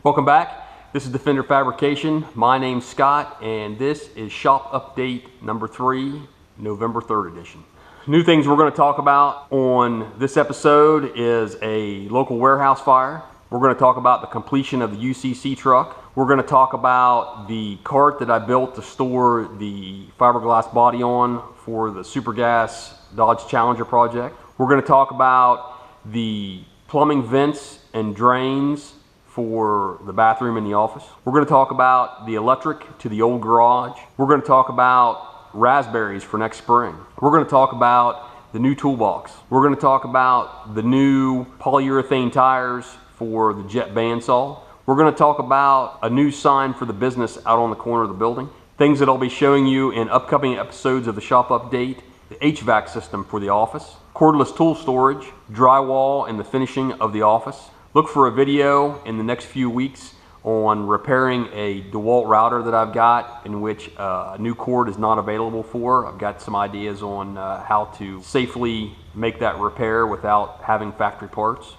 Welcome back. This is Defender Fabrication. My name's Scott, and this is Shop Update number 3, November 3rd edition. New things we're going to talk about on this episode is a local warehouse fire. We're going to talk about the completion of the UCC truck. We're going to talk about the cart that I built to store the fiberglass body on for the Super Gas Dodge Challenger project. We're going to talk about the plumbing vents and drains for the bathroom in the office. We're going to talk about the electric to the old garage. We're going to talk about raspberries for next spring. We're going to talk about the new toolbox. We're going to talk about the new polyurethane tires for the Jet bandsaw. We're going to talk about a new sign for the business out on the corner of the building. Things that I'll be showing you in upcoming episodes of the Shop Update: the HVAC system for the office, cordless tool storage, drywall, and the finishing of the office. Look for a video in the next few weeks on repairing a DeWalt router that I've got, in which a new cord is not available for. I've got some ideas on how to safely make that repair without having factory parts.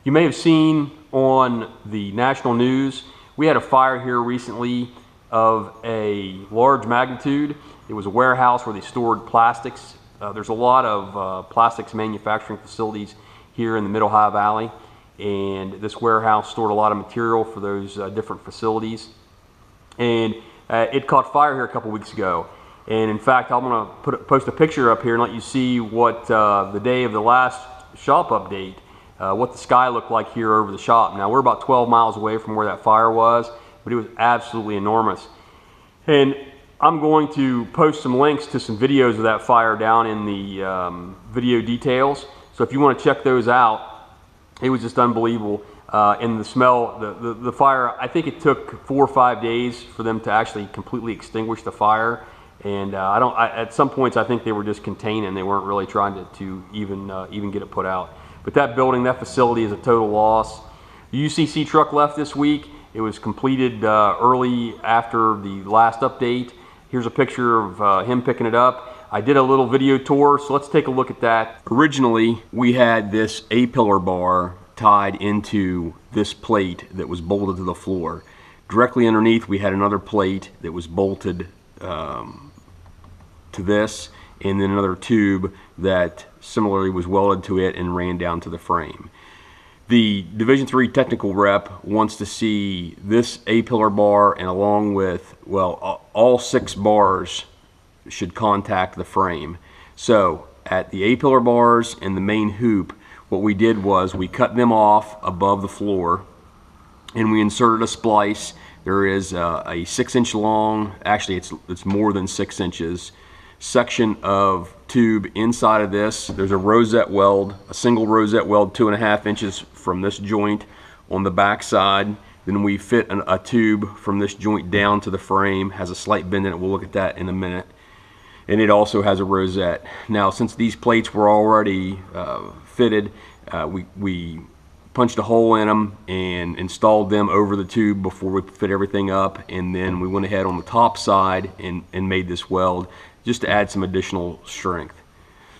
You may have seen on the national news, we had a fire here recently of a large magnitude. It was a warehouse where they stored plastics. There's a lot of plastics manufacturing facilities here in the Middle Ohio Valley, and this warehouse stored a lot of material for those different facilities. And it caught fire here a couple weeks ago. And in fact, I'm going to post a picture up here and let you see what the day of the last shop update, what the sky looked like here over the shop. Now, we're about 12 miles away from where that fire was, but it was absolutely enormous. And I'm going to post some links to some videos of that fire down in the video details. So if you want to check those out, it was just unbelievable. And the smell, the fire, I think it took 4 or 5 days for them to actually completely extinguish the fire. And at some points, I think they were just containing. They weren't really trying to even get it put out. But that building, that facility is a total loss. The UCC truck left this week. It was completed early after the last update. Here's a picture of him picking it up. I did a little video tour, so let's take a look at that. Originally, we had this A-pillar bar tied into this plate that was bolted to the floor. Directly underneath, we had another plate that was bolted to this, and then another tube that similarly was welded to it and ran down to the frame. The Division III technical rep wants to see this A-pillar bar, and along with, well, all 6 bars should contact the frame. So at the A-pillar bars and the main hoop, what we did was we cut them off above the floor, and we inserted a splice. There is a 6-inch long, actually it's more than 6 inches, section of tube inside of this. There's a rosette weld, a single rosette weld 2.5 inches from this joint on the back side. Then we fit a tube from this joint down to the frame, has a slight bend in it. We'll look at that in a minute. And it also has a rosette. Now, since these plates were already fitted, we punched a hole in them and installed them over the tube before we fit everything up, and then we went ahead on the top side and made this weld just to add some additional strength.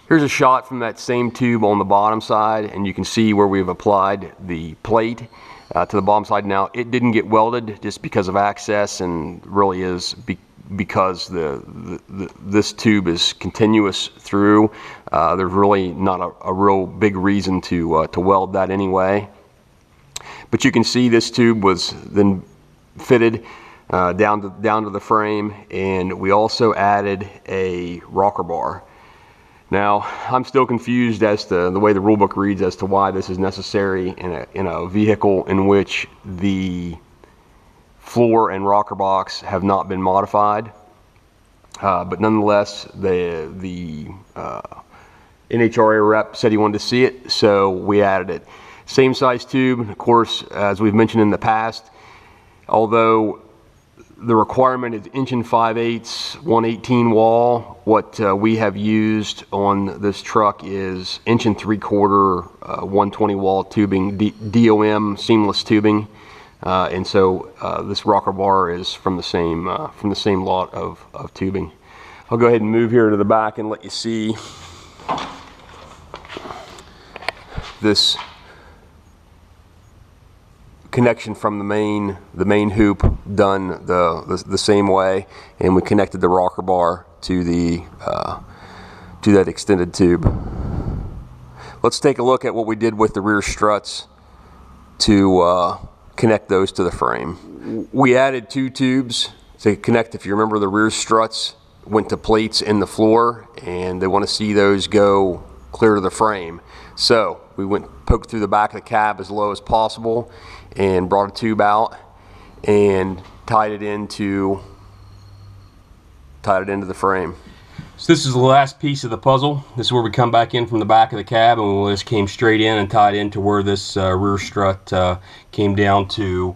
Here's a shot from that same tube on the bottom side, and you can see where we've applied the plate to the bottom side. Now, it didn't get welded just because of access, and really is because this tube is continuous through. There's really not a real big reason to weld that anyway. But you can see this tube was then fitted down to the frame, and we also added a rocker bar. Now, I'm still confused as to the way the rule book reads as to why this is necessary in a vehicle in which the floor and rocker box have not been modified, but nonetheless, the NHRA rep said he wanted to see it, so we added it. Same size tube, of course, as we've mentioned in the past. Although the requirement is 1 5/8, 1/18 wall, what we have used on this truck is 1 3/4, 120 wall tubing, DOM seamless tubing. And so this rocker bar is from the same lot of tubing. I'll go ahead and move here to the back and let you see this connection from the main hoop done the same way, and we connected the rocker bar to that extended tube. Let's take a look at what we did with the rear struts to connect those to the frame. We added 2 tubes to connect. If you remember, the rear struts went to plates in the floor, and they want to see those go clear to the frame. So we poked through the back of the cab as low as possible and brought a tube out and tied it into the frame. So this is the last piece of the puzzle. This is where we come back in from the back of the cab, and we just came straight in and tied into where this rear strut came down to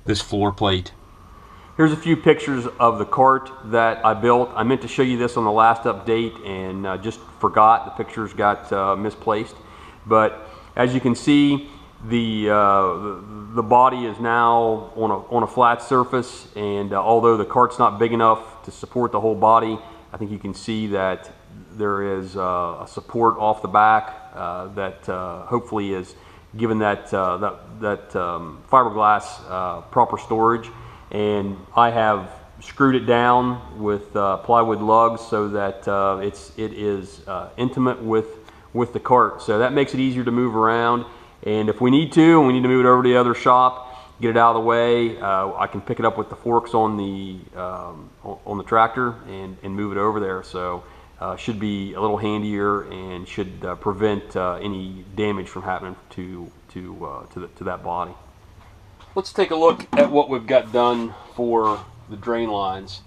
this floor plate. Here's a few pictures of the cart that I built. I meant to show you this on the last update and just forgot. The pictures got misplaced. But as you can see, the body is now on a flat surface, and although the cart's not big enough to support the whole body, I think you can see that there is a support off the back that hopefully is given that fiberglass proper storage. And I have screwed it down with plywood lugs so that it is intimate with the cart. So that makes it easier to move around. And if we need to, and we need to move it over to the other shop, get it out of the way, I can pick it up with the forks on the tractor and move it over there. So should be a little handier and should prevent any damage from happening to that body. Let's take a look at what we've got done for the drain lines.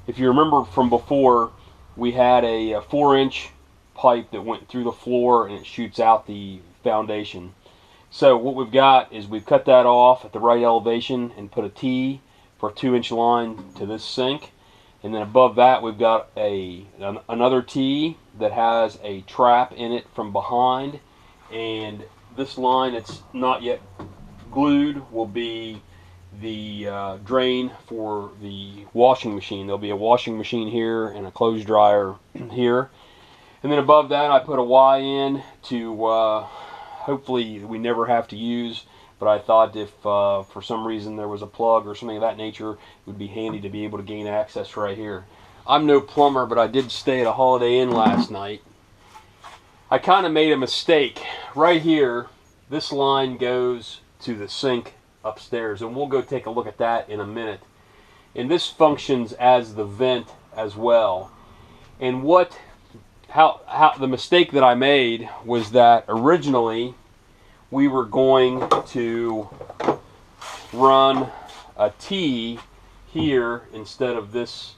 If you remember from before, we had a 4-inch pipe that went through the floor and it shoots out the foundation. So what we've got is we've cut that off at the right elevation and put a T for a 2-inch line to this sink. And then above that we've got another T that has a trap in it from behind. And this line that's not yet glued will be the drain for the washing machine. There'll be a washing machine here and a clothes dryer here. And then above that I put a Y in to hopefully we never have to use, but I thought if for some reason there was a plug or something of that nature, it would be handy to be able to gain access right here. I'm no plumber, but I did stay at a Holiday Inn last night. I kind of made a mistake. Right here, this line goes to the sink upstairs, and we'll go take a look at that in a minute. And this functions as the vent as well. And how the mistake that I made was that originally we were going to run a T here instead of this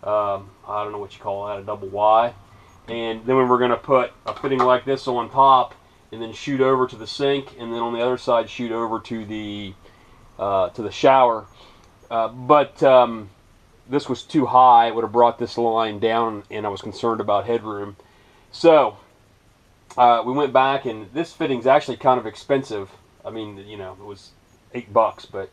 I don't know what you call that, a double Y, and then we were going to put a fitting like this on top and then shoot over to the sink, and then on the other side shoot over to the shower. But this was too high. It would have brought this line down, and I was concerned about headroom. So we went back, and this fitting's actually kind of expensive. I mean, you know, it was $8, but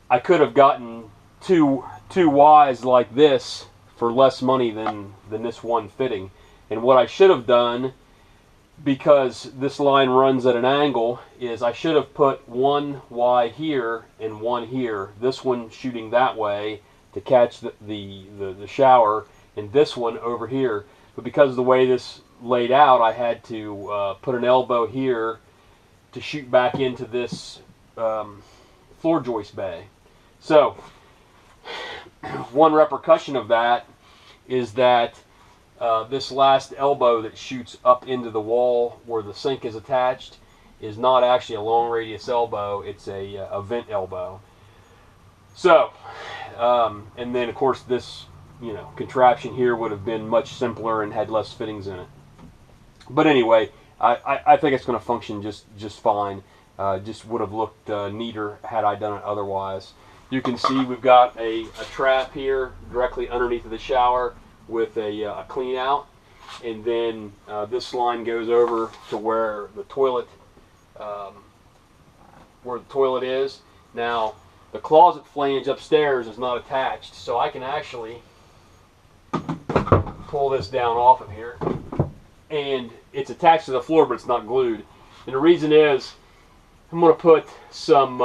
I could have gotten two Ys like this for less money than this one fitting. And what I should have done, because this line runs at an angle, is I should have put one Y here and one here. This one shooting that way to catch the shower, and this one over here. But because of the way this laid out, I had to put an elbow here to shoot back into this floor joist bay. So one repercussion of that is that this last elbow that shoots up into the wall where the sink is attached is not actually a long radius elbow, it's a vent elbow. So, and then of course this, you know, contraption here would have been much simpler and had less fittings in it. But anyway, I think it's going to function just fine. Just would have looked neater had I done it otherwise. You can see we've got a trap here directly underneath of the shower with a clean out, and then this line goes over to where the toilet is. Now the closet flange upstairs is not attached, so I can actually pull this down off of here, and it's attached to the floor, but it's not glued. And the reason is, I'm going to put some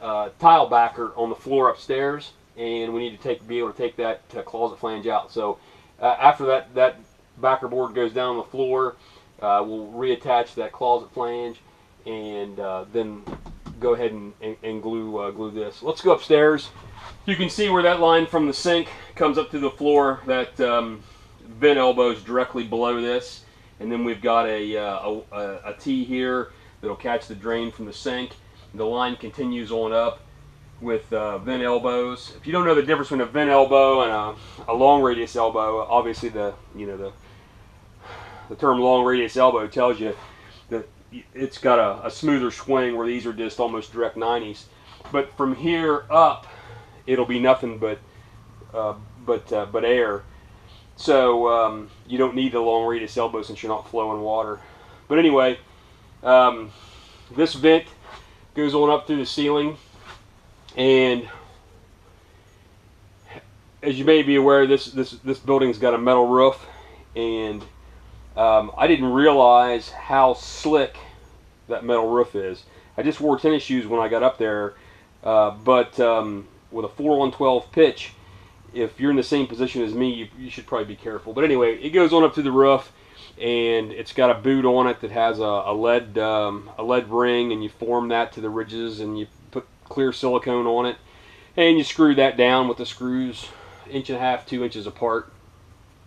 tile backer on the floor upstairs, and we need to be able to take that closet flange out. So after that backer board goes down on the floor, we'll reattach that closet flange, and then go ahead and glue this. Let's go upstairs. You can see where that line from the sink comes up to the floor. That vent elbow is directly below this, and then we've got a T here that'll catch the drain from the sink. The line continues on up with vent elbows. If you don't know the difference between a vent elbow and a long radius elbow, obviously the term long radius elbow tells you that it's got a smoother swing, where these are just almost direct 90s. But from here up, it'll be nothing but air. So you don't need the long radius elbow since you're not flowing water. But anyway, this vent goes on up through the ceiling, and as you may be aware, this building's got a metal roof, and I didn't realize how slick that metal roof is. I just wore tennis shoes when I got up there, but with a 4-on-12 pitch, if you're in the same position as me, you should probably be careful. But anyway, it goes on up to the roof, and it's got a boot on it that has a lead ring, and you form that to the ridges, and you put clear silicone on it, and you screw that down with the screws 1.5 to 2 inches apart.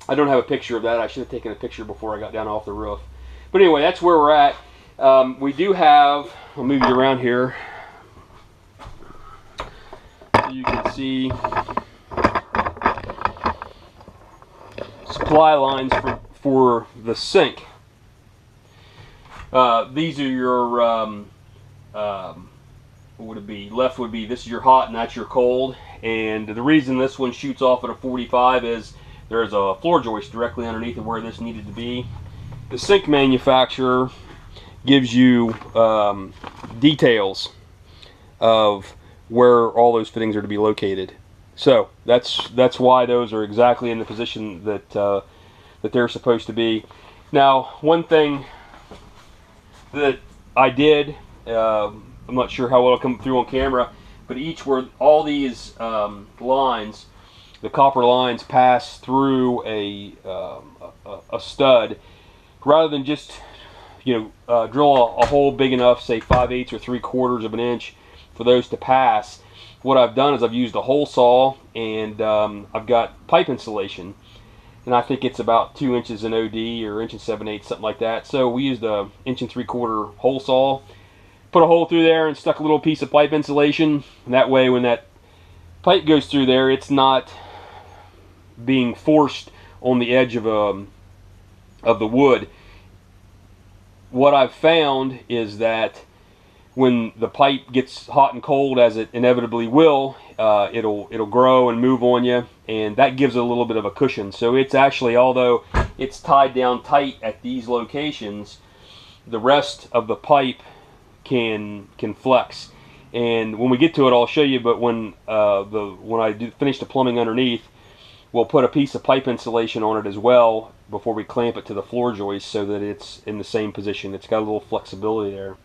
I don't have a picture of that. I should have taken a picture before I got down off the roof. But anyway, that's where we're at. We do have, I'll move you around here so you can see supply lines for the sink. These are your what would it be? Left would be, this is your hot and that's your cold. And the reason this one shoots off at a 45 is there's a floor joist directly underneath of where this needed to be. The sink manufacturer gives you details of where all those fittings are to be located. So that's why those are exactly in the position that that they're supposed to be. Now, one thing that I did, I'm not sure how well it'll come through on camera, but all these lines, the copper lines, pass through a stud, rather than just drill a hole big enough, say 5/8 or 3/4 of an inch, for those to pass. What I've done is I've used a hole saw, and I've got pipe insulation, and I think it's about 2 inches in OD, or 1 7/8, something like that. So we used a 1 3/4 hole saw, put a hole through there, and stuck a little piece of pipe insulation. And that way, when that pipe goes through there, it's not being forced on the edge of the wood. What I've found is that when the pipe gets hot and cold, as it inevitably will, it'll grow and move on you, and that gives it a little bit of a cushion. So it's actually, although it's tied down tight at these locations, the rest of the pipe can flex. And when we get to it, I'll show you. But when I finish the plumbing underneath, we'll put a piece of pipe insulation on it as well before we clamp it to the floor joist, so that it's in the same position. It's got a little flexibility there.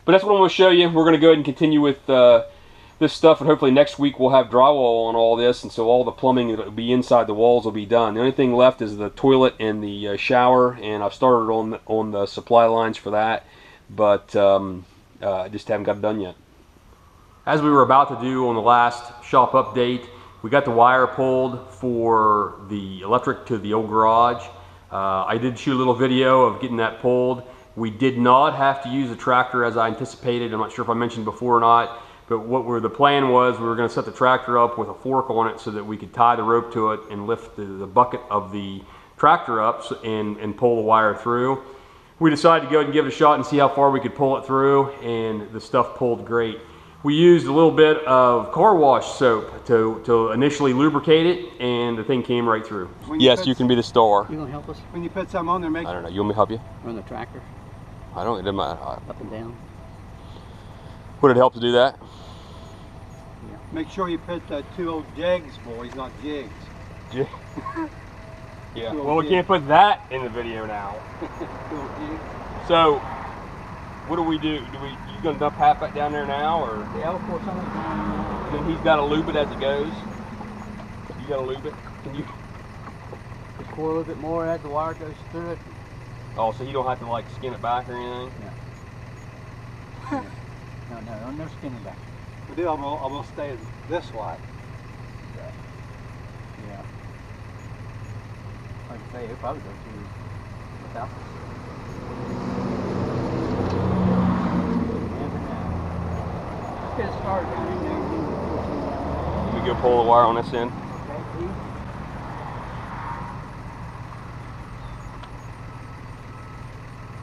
But that's what I'm going to show you. We're going to go ahead and continue with this stuff, and hopefully next week we'll have drywall on all this, and so all the plumbing that will be inside the walls will be done. The only thing left is the toilet and the shower, and I've started on the supply lines for that, but I just haven't got it done yet. As we were about to do on the last shop update, we got the wire pulled for the electric to the old garage. I did shoot a little video of getting that pulled. We did not have to use a tractor as I anticipated. I'm not sure if I mentioned before or not, but the plan was, we were going to set the tractor up with a fork on it so that we could tie the rope to it and lift the bucket of the tractor up and pull the wire through. We decided to go ahead and give it a shot and see how far we could pull it through, and the stuff pulled great. We used a little bit of car wash soap to initially lubricate it, and the thing came right through. Yes, you can be the star. You gonna help us? When you put something on there, make I don't know. You want me to help you? Run the tractor. I don't. It doesn't matter. Up and down. Would it help to do that? Yeah. Make sure you put 2 old jigs, boys, not jigs. Yeah. Yeah. Well, we can't put that in the video now. 2 old jigs. So, what do? You gonna dump half that down there now, or Yeah, of course, I'm down. then he's got to lube it as it goes? You got to lube it? Can you? Just pour a little bit more as the wire goes through it. Oh, so you don't have to like skin it back or anything? No skinning back. We do. I'm gonna stay this way. Yeah. Like I say, it'll probably go through without this. Never know. Let's get it started down in there. Let me go pull the wire on this end. Okay, please.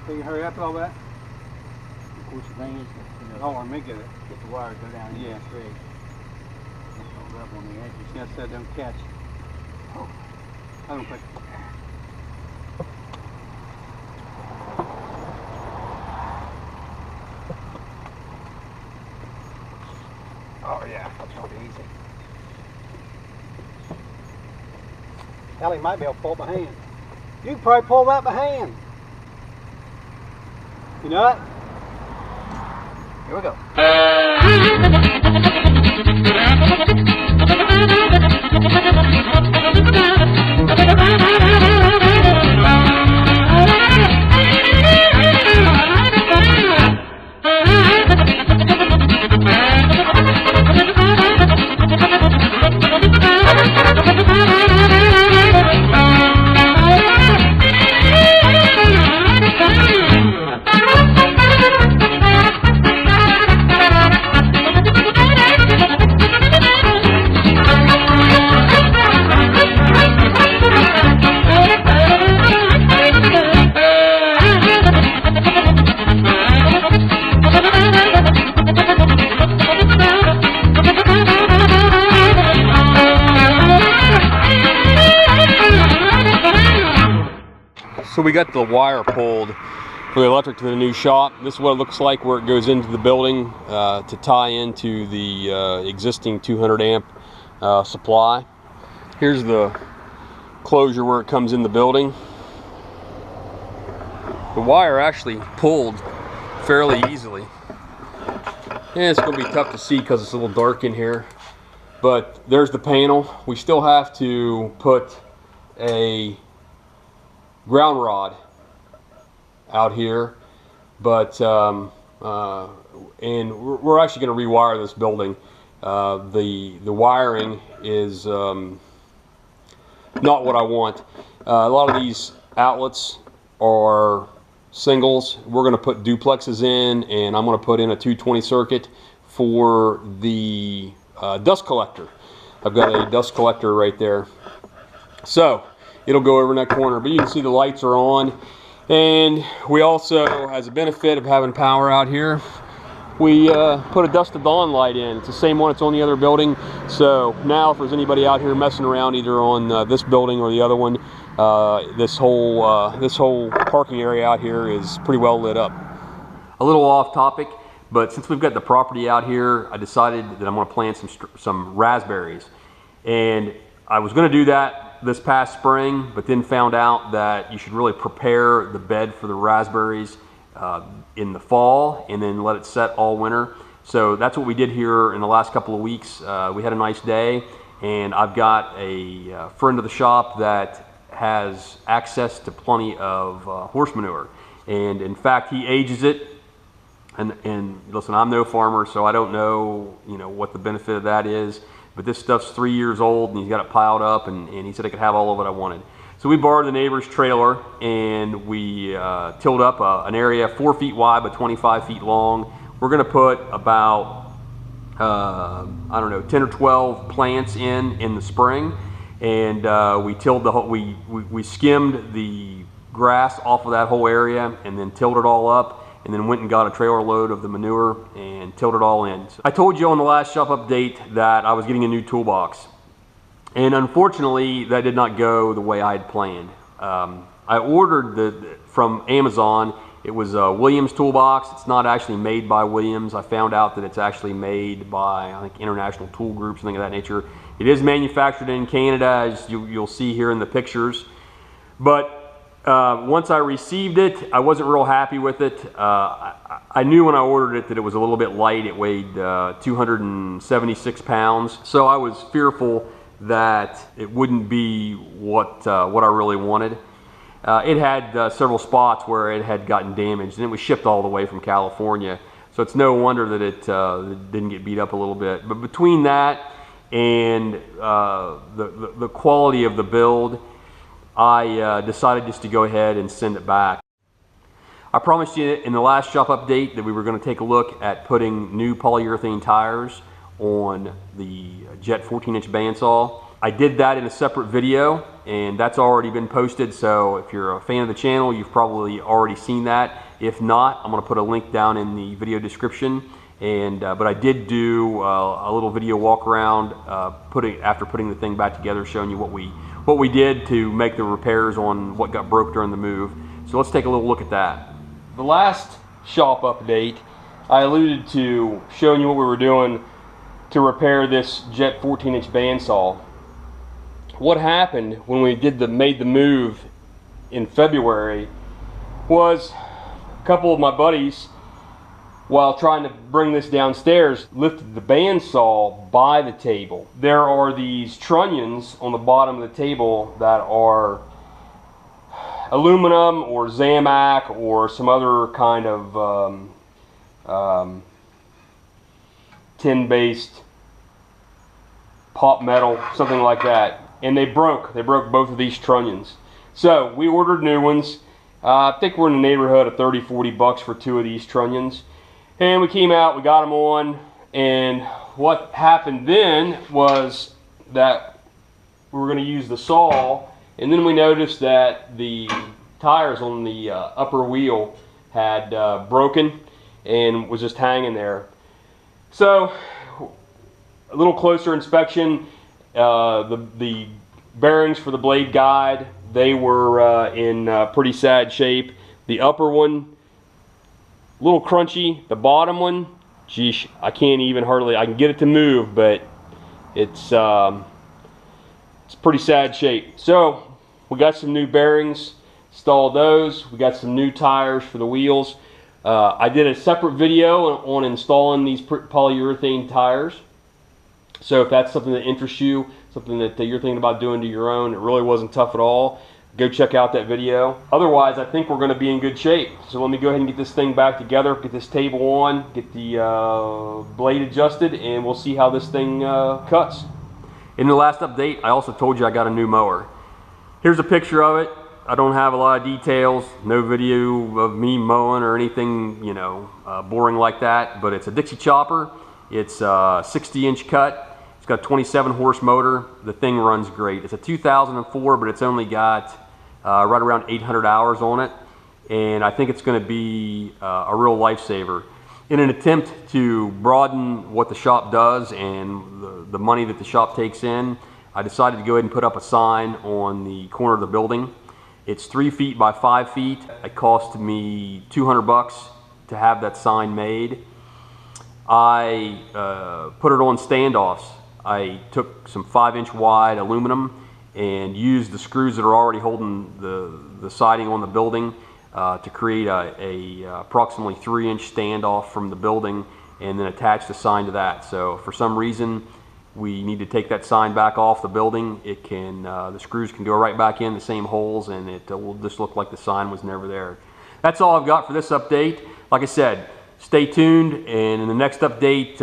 Can you hurry up all that? Of course, the thing is, Oh, let me get it. get the wire go down in Yeah. straight. Don't rub on the edges. Yes, I don't catch. Oh, I don't think. Oh yeah, that's gonna be easy. Ellie might be able to pull it by hand. You can probably pull that by hand. You know it? Here we go. So we got the wire pulled for the electric to the new shop. This is what it looks like where it goes into the building to tie into the existing 200 amp supply. Here's the closure where it comes in the building. The wire actually pulled fairly easily. And it's going to be tough to see because it's a little dark in here. But there's the panel. We still have to put a ground rod out here, but and we're actually going to rewire this building. The wiring is not what I want. A lot of these outlets are singles. We're going to put duplexes in, and I'm going to put in a 220 circuit for the dust collector. I've got a dust collector right there, so it'll go over in that corner, but you can see the lights are on. And we also, as a benefit of having power out here, we put a dusk to dawn light in. It's the same one that's on the other building. So now if there's anybody out here messing around either on this building or the other one, this whole parking area out here is pretty well lit up. A little off topic, but since we've got the property out here, I decided that I'm going to plant some raspberries. And I was going to do that this past spring, but then found out that you should really prepare the bed for the raspberries in the fall and then let it set all winter. So that's what we did here in the last couple of weeks. We had a nice day, and I've got a friend of the shop that has access to plenty of horse manure, and in fact he ages it. And listen, I'm no farmer, so I don't know, what the benefit of that is. But this stuff's 3 years old, and he's got it piled up, and he said I could have all of it I wanted. So we borrowed the neighbor's trailer, and we tilled up an area 4 feet wide by 25 feet long. We're going to put about, I don't know, 10 or 12 plants in the spring, and we tilled the whole, we skimmed the grass off of that whole area, and then tilled it all up, and then went and got a trailer load of the manure and tilled it all in. So I told you on the last shop update that I was getting a new toolbox, and unfortunately that did not go the way I had planned. I ordered from Amazon. It was a Williams toolbox. It's not actually made by Williams. I found out that it's actually made by, I think, International Tool Group, something of that nature. It is manufactured in Canada, as you'll see here in the pictures. But once I received it, I wasn't real happy with it. I knew when I ordered it that it was a little bit light. It weighed 276 pounds. So I was fearful that it wouldn't be what I really wanted. It had several spots where it had gotten damaged, and it was shipped all the way from California. So it's no wonder that it didn't get beat up a little bit. But between that and the quality of the build, I decided just to go ahead and send it back. I promised you in the last shop update that we were going to take a look at putting new polyurethane tires on the Jet 14-inch bandsaw. I did that in a separate video, and that's already been posted, so if you're a fan of the channel, you've probably already seen that. If not, I'm going to put a link down in the video description. But I did do a little video walk around after putting the thing back together, showing you what we did to make the repairs on what got broke during the move. So let's take a little look at that. The last shop update, I alluded to showing you what we were doing to repair this Jet 14-inch bandsaw. What happened when we made the move in February was a couple of my buddies, while trying to bring this downstairs, lifted the bandsaw by the table. There are these trunnions on the bottom of the table that are aluminum or Zamac or some other kind of tin-based pop metal, something like that. And they broke both of these trunnions. So we ordered new ones. I think we're in the neighborhood of 30-40 bucks for 2 of these trunnions. And we came out, we got them on, and what happened then was that we were going to use the saw, and then we noticed that the tires on the upper wheel had broken and was just hanging there. So a little closer inspection, the bearings for the blade guide, they were in pretty sad shape. The upper one, a little crunchy. The bottom one, geesh, I can't even hardly, I can get it to move, but it's pretty sad shape. So we got some new bearings, installed those. We got some new tires for the wheels. I did a separate video on installing these polyurethane tires. So if that's something that interests you, something that you're thinking about doing to your own, it really wasn't tough at all, go check out that video. Otherwise, I think we're going to be in good shape. So let me go ahead and get this thing back together, get this table on, get the blade adjusted, and we'll see how this thing cuts. In the last update, I also told you I got a new mower. Here's a picture of it. I don't have a lot of details, no video of me mowing or anything, you know, boring like that, but it's a Dixie chopper. It's a 60-inch cut. It's got a 27 horse motor. The thing runs great. It's a 2004, but it's only got right around 800 hours on it, and I think it's going to be a real lifesaver. In an attempt to broaden what the shop does and the money that the shop takes in, I decided to go ahead and put up a sign on the corner of the building. It's 3 feet by 5 feet. It cost me 200 bucks to have that sign made. I put it on standoffs. I took some 5-inch wide aluminum and used the screws that are already holding the siding on the building to create a approximately 3-inch standoff from the building, and then attach the sign to that. So if for some reason we need to take that sign back off the building, it can the screws can go right back in the same holes, and it will just look like the sign was never there. That's all I've got for this update. Like I said, stay tuned, and in the next update,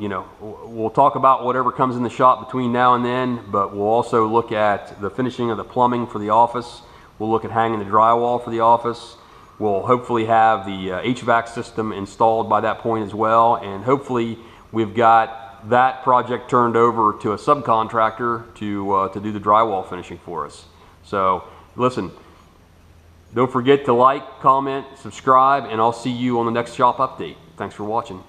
you know, we'll talk about whatever comes in the shop between now and then, but we'll also look at the finishing of the plumbing for the office. We'll look at hanging the drywall for the office. We'll hopefully have the HVAC system installed by that point as well, and hopefully we've got that project turned over to a subcontractor to do the drywall finishing for us. So listen, don't forget to like, comment, subscribe, and I'll see you on the next shop update. Thanks for watching.